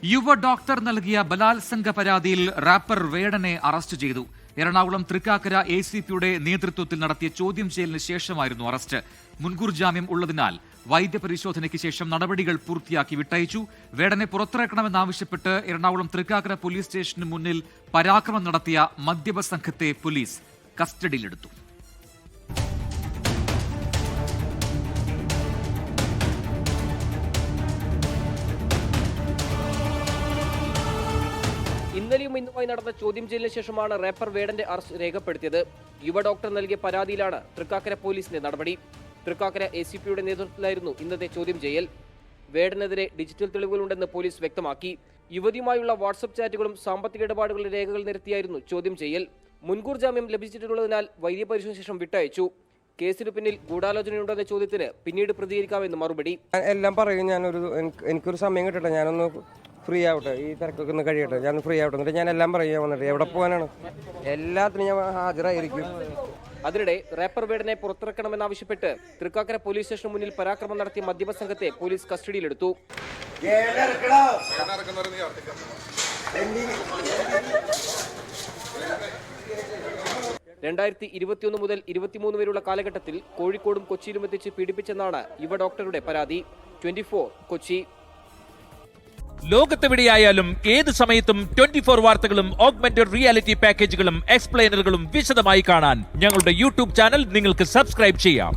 യുവ ഡോക്ടർ നൽകിയ ബലാത്സംഗ പരാതിയിൽ റാപ്പർ വേടനെ അറസ്റ്റ് ചെയ്തു. എറണാകുളം തൃക്കാക്കര ACPയുടെ നേതൃത്വത്തിൽ നടത്തിയ ചോദ്യം ചെയ്യലിന് ശേഷമായിരുന്നു അറസ്റ്റ്. മുൻകൂർ ജാമ്യം ഉള്ളതിനാൽ വൈദ്യപരിശോധനയ്ക്ക് ശേഷം നടപടികൾ പൂർത്തിയാക്കി വിട്ടയച്ചു. വേടനെ പുറത്തിറക്കണമെന്നാവശ്യപ്പെട്ട് എറണാകുളം തൃക്കാക്കര പോലീസ് സ്റ്റേഷന് മുന്നിൽ പരാക്രമം നടത്തിയ മദ്യപ സംഘത്തെ പോലീസ് കസ്റ്റഡിയിലെടുത്തു. ഇന്നലെയും ഇന്നുമായി നടന്ന ചോദ്യം ചെയ്യലിന് ശേഷമാണ് റാപ്പർ വേടന്റെ അറസ്റ്റ് രേഖപ്പെടുത്തിയത്. യുവ ഡോക്ടർ നൽകിയ പരാതിയിലാണ് തൃക്കാക്കര പോലീസിന്റെ നടപടി. തൃക്കാക്കര ACPയുടെ നേതൃത്വത്തിലായിരുന്നു ഇന്നത്തെ ചോദ്യം ചെയ്യൽ. വേടനെതിരെ ഡിജിറ്റൽ തെളിവുകളുണ്ടെന്ന് പോലീസ് വ്യക്തമാക്കി. യുവതിയുമായുള്ള വാട്സ്ആപ്പ് ചാറ്റുകളും സാമ്പത്തിക ഇടപാടുകളുടെ രേഖകൾ നിരത്തിയായിരുന്നു ചോദ്യം ചെയ്യൽ. മുൻകൂർ ജാമ്യം ലഭിച്ചിട്ടുള്ളതിനാൽ വൈദ്യപരിശോധന ശേഷം വിട്ടയച്ചു. കേസിന് പിന്നിൽ ഗൂഢാലോചനയുണ്ടെന്ന ചോദ്യത്തിന് പിന്നീട് പ്രതികരിക്കാമെന്ന് മറുപടി. എല്ലാം പറയും. എനിക്കൊരു സമയം കിട്ടട്ടെ, ഞാനൊന്ന് ഫ്രീ ആവട്ടെ, ഈ തിരക്കൊക്കെ ഒന്ന് കഴിയട്ടെ, ഞാൻ ഫ്രീ ആവട്ടെ, എന്നിട്ട് ഞാൻ എല്ലാം പറയാൻ വന്നിട്ട് എവിടെ പോകാനാണ്, എല്ലാത്തിനും ഞാൻ ഹാജരായിരിക്കും. അതിനിടെ റാപ്പർ വേടനെ പുറത്തിറക്കണമെന്നാവശ്യപ്പെട്ട് തൃക്കാക്കര പോലീസ് സ്റ്റേഷന് മുന്നിൽ പരാക്രമം നടത്തിയ മദ്യപ സംഘത്തെ പോലീസ് കസ്റ്റഡിയിലെടുത്തു. 2021 മുതൽ 23 വരെയുള്ള കാലഘട്ടത്തിൽ കോഴിക്കോടും കൊച്ചിയിലും എത്തിച്ച് പീഡിപ്പിച്ചെന്നാണ് യുവ ഡോക്ടറുടെ പരാതി. 24 കൊച്ചി. ലോകത്തെവിടെയായാലും ഏത് സമയത്തും 24 വാർത്തകളും ഓഗ്മെന്റഡ് റിയാലിറ്റി പാക്കേജുകളും എക്സ്പ്ലെയിനറുകളും വിശദമായി കാണാൻ ഞങ്ങളുടെ YouTube ചാനൽ നിങ്ങൾക്ക് സബ്സ്ക്രൈബ് ചെയ്യാം.